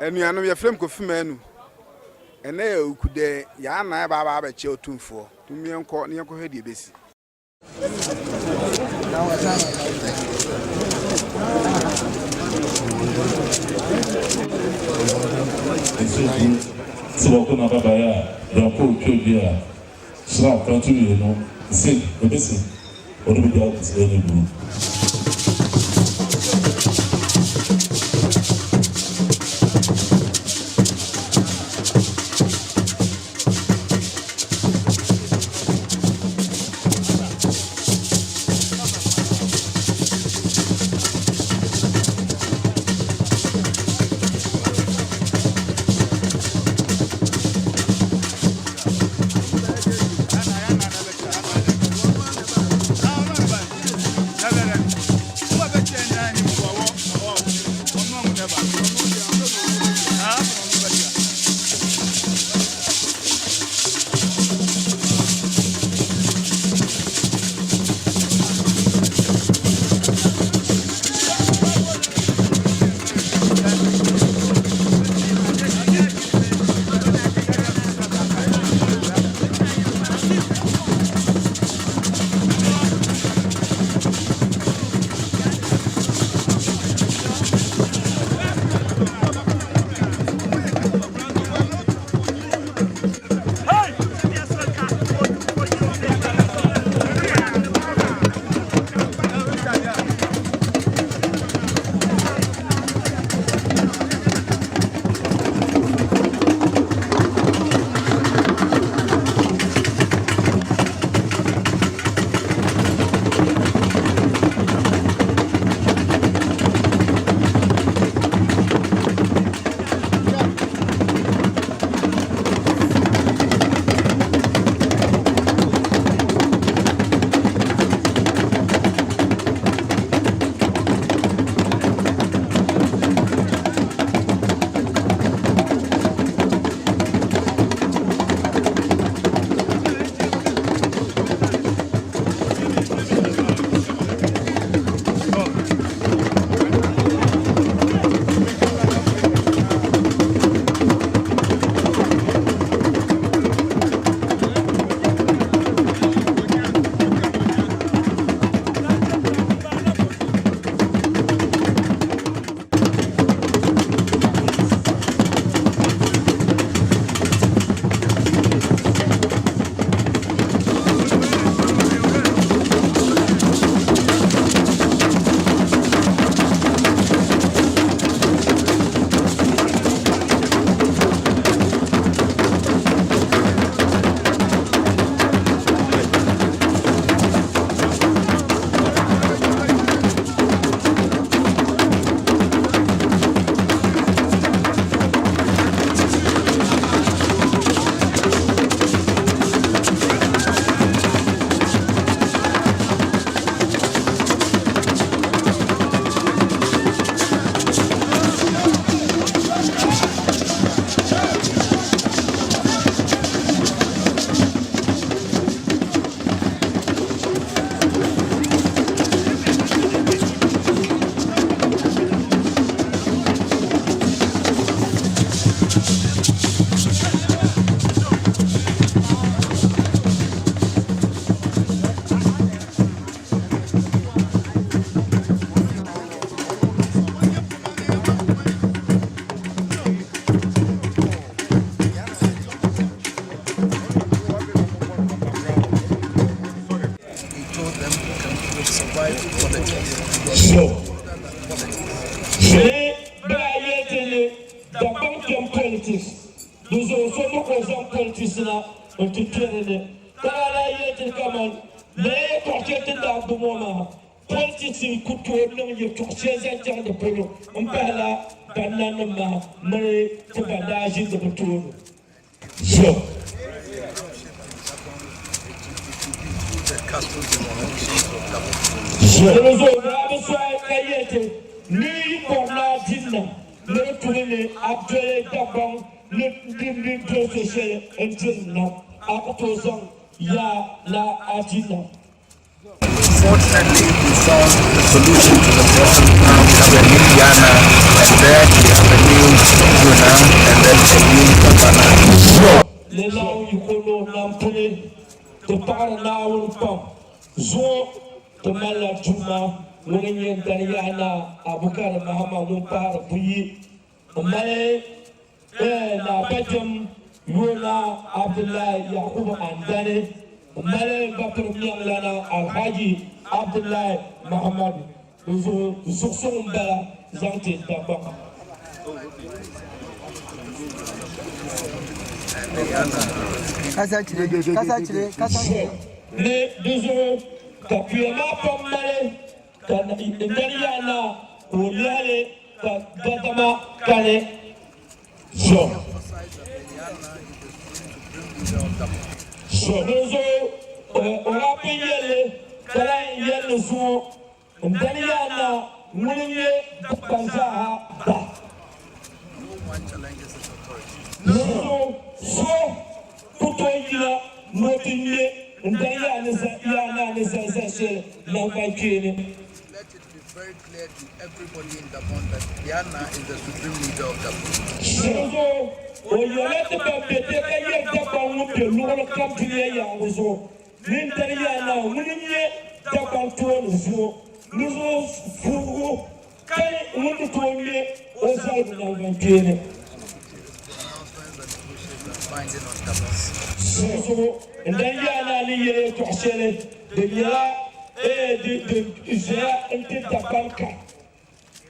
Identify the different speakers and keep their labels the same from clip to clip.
Speaker 1: enu anu ye frem ko fimanu ene ya ukude ya na ba ba che otumfo tumi enko ne enko hwede besi
Speaker 2: Se vous n'avez pas d'un coup que bien, sera continué, non? C'est, on ne peut pas se donner le Nous sommes présents politiciens, on te tient. Quand la yéte comme les portiers dans le moment, politiciens couteau non y portiers interne de polo. On parle là, banane mais c'est pas d'agir de retour. Je nous avons besoin de ni pour la dîne, le tourner, après d'abord, le public de ce cher et dîne, opposant, ya la adina.
Speaker 3: Fortunately, we found the solution to the problem. Now we have a new Yana, and then we have a new
Speaker 2: te paɣari Naawuni pam zuɣu ti malila tuma ŋun nyɛ Daniyahana Abubakar Mahama ŋun paɣari buyi mali Naabajam Yona Abdullahi Yakubu Andani mali Bakar Miyanlana Alhaji Abdullahi Muhammadu zuɣusuŋ bala zaŋ ti dabba. Ne duzu ka kuyama pam mali ka Daniyahana o lɛɣili ka Gadama kani so nuzu ora bin yɛli kala yɛli zuɣu Daniyahana ŋuni nyɛ banzaaha ba nuzu so kuto yila noti nyɛ Daniyahana ni zanzan shɛli nangbani kpeeni.
Speaker 3: Let it be very clear to everybody in Gabon that Yana is the supreme leader of Gabon. Binding on Gabon.
Speaker 2: And then Yana ni to Ashele, the Yara.
Speaker 3: If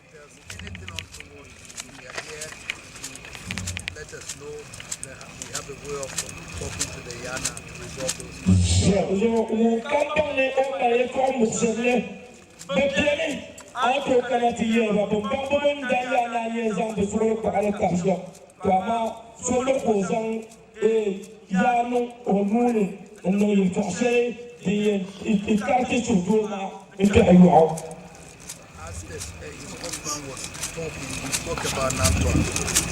Speaker 3: there's anything untoward, we are here to let us know that we have a way of talking to the Yana to resolve
Speaker 2: His
Speaker 3: husband was talking, we spoke about Nantua.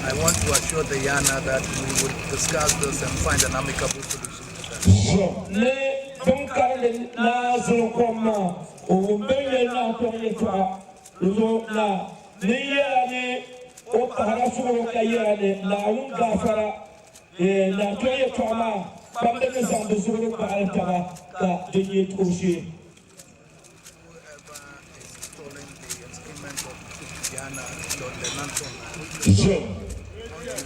Speaker 3: I want to assure the Yana that we would discuss this and find an amicable solution to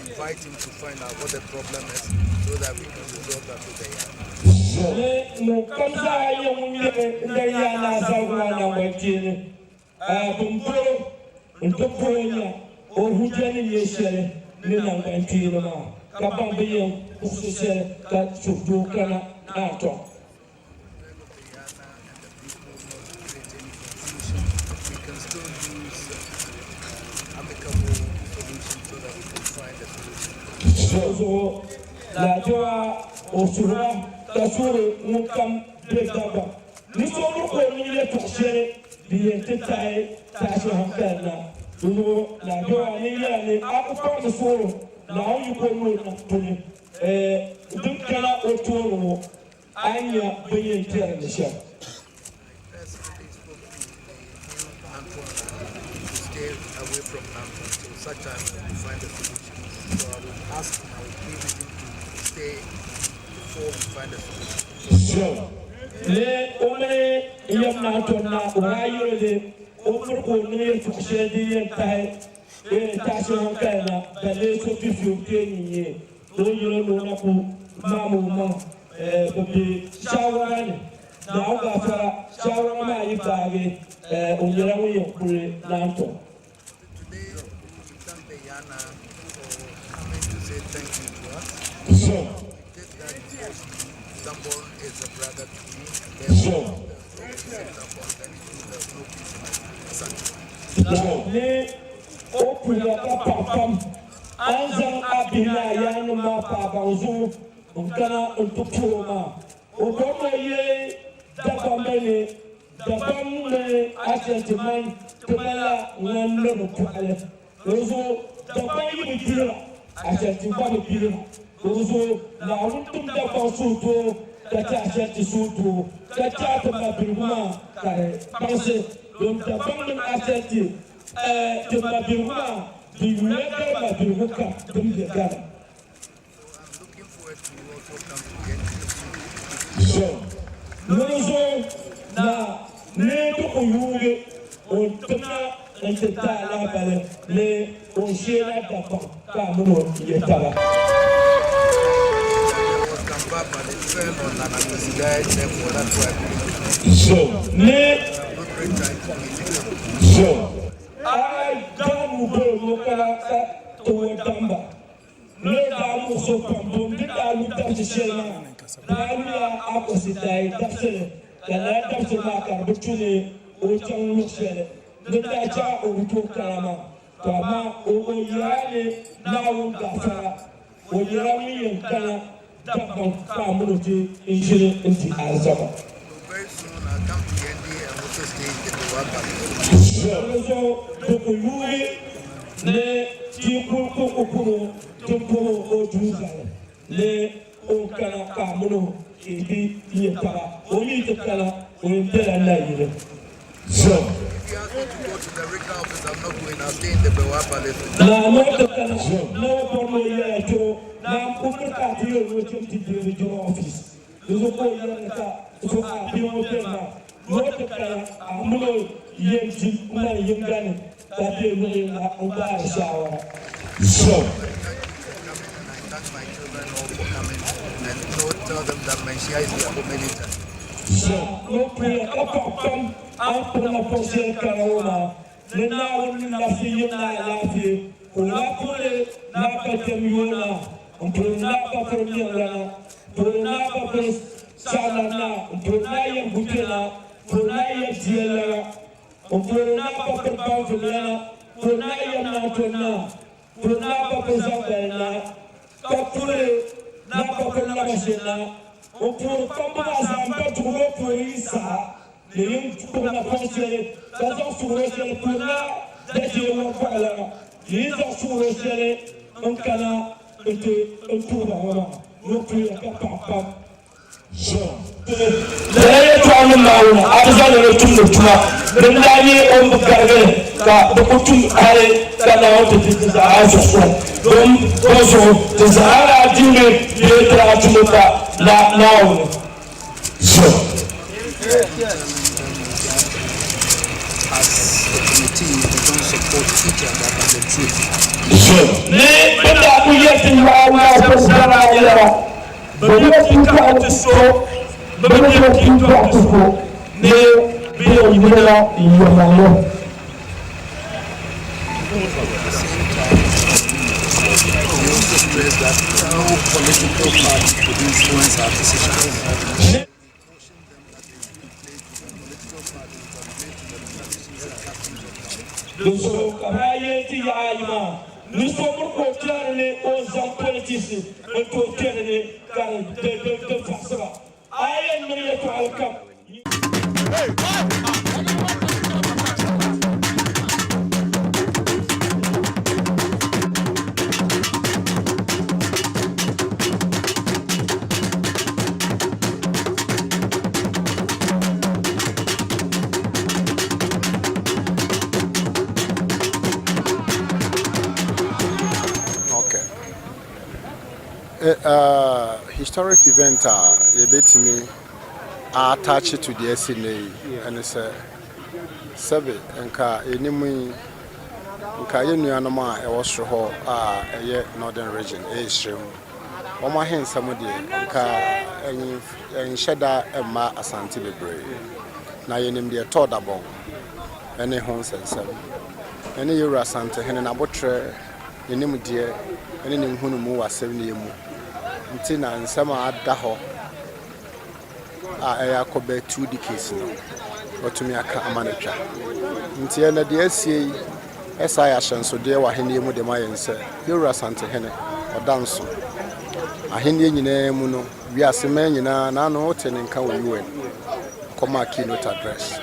Speaker 3: invite him to find out what the problem is so that we can resolve that with the Yana.
Speaker 2: La joie au souverain, la sourire, mon cam, de d'abord. Nous sommes au milieu de chercher, bien détaillé, tâche en peine. Nous, la joie, les accompagnent de sourire, là où nous pouvons nous donc, il y a autour, il y a bien clair, les chefs.
Speaker 3: Stay away from Nantua until such time we find a solution. So I will ask and I will plead with him to stay before we find a solution.
Speaker 2: Les hommes, il y a maintenant, on a eu des hommes qu'on est touchés d'y et tâches en peine, d'aller sur du feu qui on y a pour maman, depuis Shawan, Naugafara, Shawama, on y a eu pour l'anton.
Speaker 3: Today, we thank the Yana for coming to say thank you to us. We take that because Zambon is a brother to me, and therefore, there's no peace like
Speaker 2: Such. Anzang abina yana ma pabanzu mkana untupuma ukomo ye dabamene dabamene asentiman tumala ngando mutale uzo dabayi bitira asentiman bitira uzo la untum dabasuto kata asenti suto kata tumabiruma kare panse dum dabamene asenti tumabiruma. So I'm looking forward to you also come together. Nous na ne to yuge on tana enteta la bale le on shela da ka mo yetala. I don't know to Damba. Ne da mu so pambon di da lu da shela. Da ya opposite dai da se da da se ma ka butune o chan lu shela. Ne da cha o to karama. Kama o yale na un da fa. O yami yin kana da ban ka mu ti injire inti azaba.
Speaker 3: Very soon I'll come to ND and also stay in the Wapale.
Speaker 2: Le Tipu Kupuru, Tumpo, or Jerusalem, Le Okana Kamuno, Ibi Yetara, only the Kala, or in Tela. So,
Speaker 3: If you ask me to go to the Rica office, I'm not going. I'll stay in the Wapale.
Speaker 2: now not the Kala, no problem to now Kupaka, which is the office. There's a boy so I feel not the Kala, Amuno, Yem, Yem, that they will not shower. So,
Speaker 3: I thank my children all for coming and tell them that my share is here for many times.
Speaker 2: so, no prayer, come, up on a portion Carona. Then now, when I see you laughing, Ulapole, Napa Camuna, and Pronapa from Yelana, Pronapa from Salana, Pronaya Butela, Pronaya Ziela. Pronapa per Pavlana, Pronaya Natona, Pronapa per Zabella, Capture, Napa per Lavasena, o Pronapa Zamba to go for Isa, the young Pronapa, that's also Rosel Puna, that you want Pala, these are so Rosel, Uncana, into Pura, no prayer, Papa. So, the problem now, I was on the Tuma, the Lani on the Garden, the Putum Alley, that out of the house of school. Also, the Sahara Jimmy, the Tumuka, now. So,
Speaker 3: As a committee, we don't support each other but the truth.
Speaker 2: so, let me get in my but you can come to so, but you can come to go. They be a winner in your home.
Speaker 3: At the same time, we also stress that no political party could influence our decisions.
Speaker 2: So, Kabayeti Yaima, nous sommes contraires aux hommes politiciens, et contraires de Fassara. I am Maria to Alcam.
Speaker 1: Historic event a bit me attach to the SNA and it's a survey and car anyway. Kayanuanoma, I was sure a northern region, a stream. On my hands, somebody and Shada and Ma Asante Libre. Now you name the third above any homes and seven. Any Eura Santa and an abortre, the name dear, and in whom was 7 years. Until and some are daho. I could be 2 decades now, but to me, I can't manage. Until the SCA, SI so there were Henry Mudemai and said, Eura Santa Henne or dance. A Henry Muno, we are Semen, Nano, and come with you. Come my keynote address.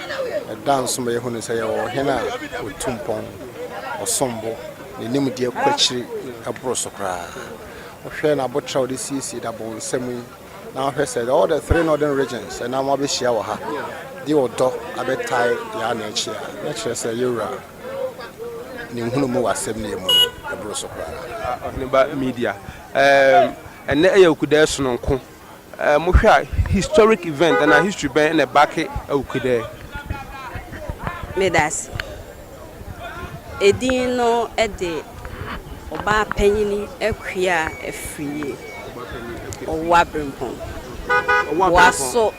Speaker 1: A dance may who say, or Henna or Tumpon or Sombo, the name of dear Quetchy, a brosocra. Share about child this easy that bone semi. Now he said all the 3 northern regions and now I'll be share her. The old dog a bit tired, ya nature. Nature say Eura. Ninguno was 7 years a brosocra.
Speaker 4: Media. And there you could ask no. mohwa historic event and a history ben na back ukide
Speaker 5: Medas edin no ede oba panyini akwia afrie owa brempon waso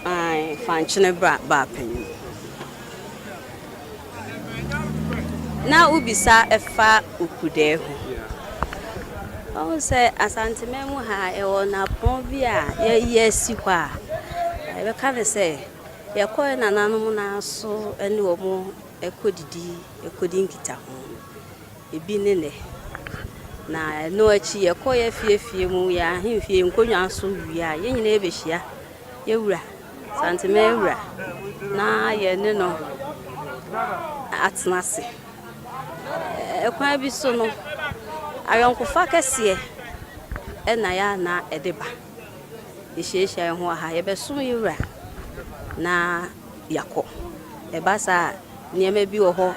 Speaker 5: fanchene bra ba panyini na ubisa efa ukude ho o se asante memu ha e wona pon bi a ye si kwa e be ka se ye ko na nanum na so ene omo ekodi nkita ho ebi ne na no achi ye ko ye fie mu ya hemfie nkonwa so wi a ye nyina ebehia ye wura sante me wura na ye ne no atnase ekwan bi so no ayonkofa kese na ya na edeba ehihia ho ha ye beso ye wura na yakọ ebasa niema bi wo ho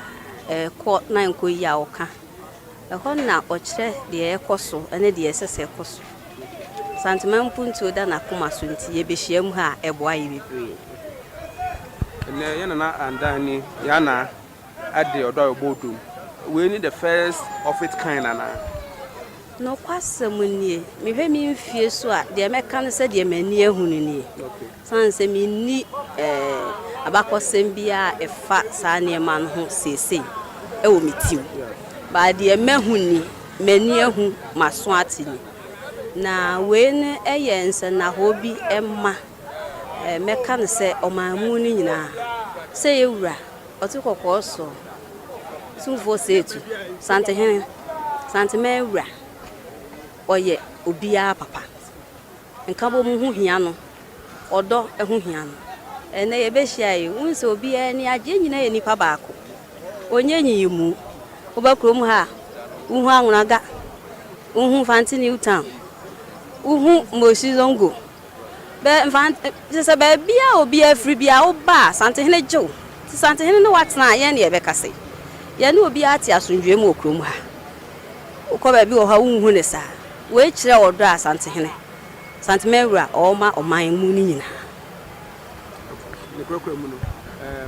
Speaker 5: ko na nkoyi a oka ho na okire de ekoso ene de esese ekoso santiman puntu da na koma so nti ye behia mu ha eboa ye bebre
Speaker 4: na ye na andani ya na ade odo obodo we need the first of its kind na
Speaker 5: no kwasem nie mehwe mi mfie so a de meka no se de mani ehunu nie sanse mi ni abakosem bia efa sa ne ma no ho sese ewo mitim ba de mahuni mani ehu maso atini na we ne eyense na hobi emma meka no se omamu ni nyina se yewura otukokọ so sunfo setu sante hen sante mewura oye obia papa nka bo mu hu hia no odo ehu hia no ene ye behia yi unse obia ni age nyina ye nipa baako onye nyimu obakrom ha uhu anwunaga uhu fantini utan uhu moshi zongo be se be bia obia free bia oba sante hen jo sante hen no watna ye ne ye bekase ye ne obia ati asundwe mu okrom ha ukoba bi wo ha uhu ne sa we kire odo asante hen sante mewura oma oman mu ni nyina
Speaker 4: ne krokro mu no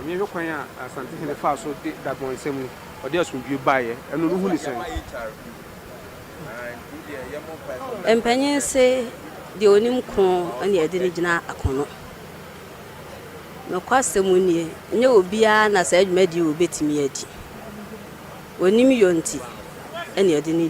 Speaker 4: me hwe kwan a asante hen fa so de dagbon nsem ode asundwe baaye eno no hu ni sen
Speaker 5: empanyin se de onim ko ene ede ni gina akono no kwasemu nie nye obia na sa adwuma di obetimi adi onim yonti ene ede ni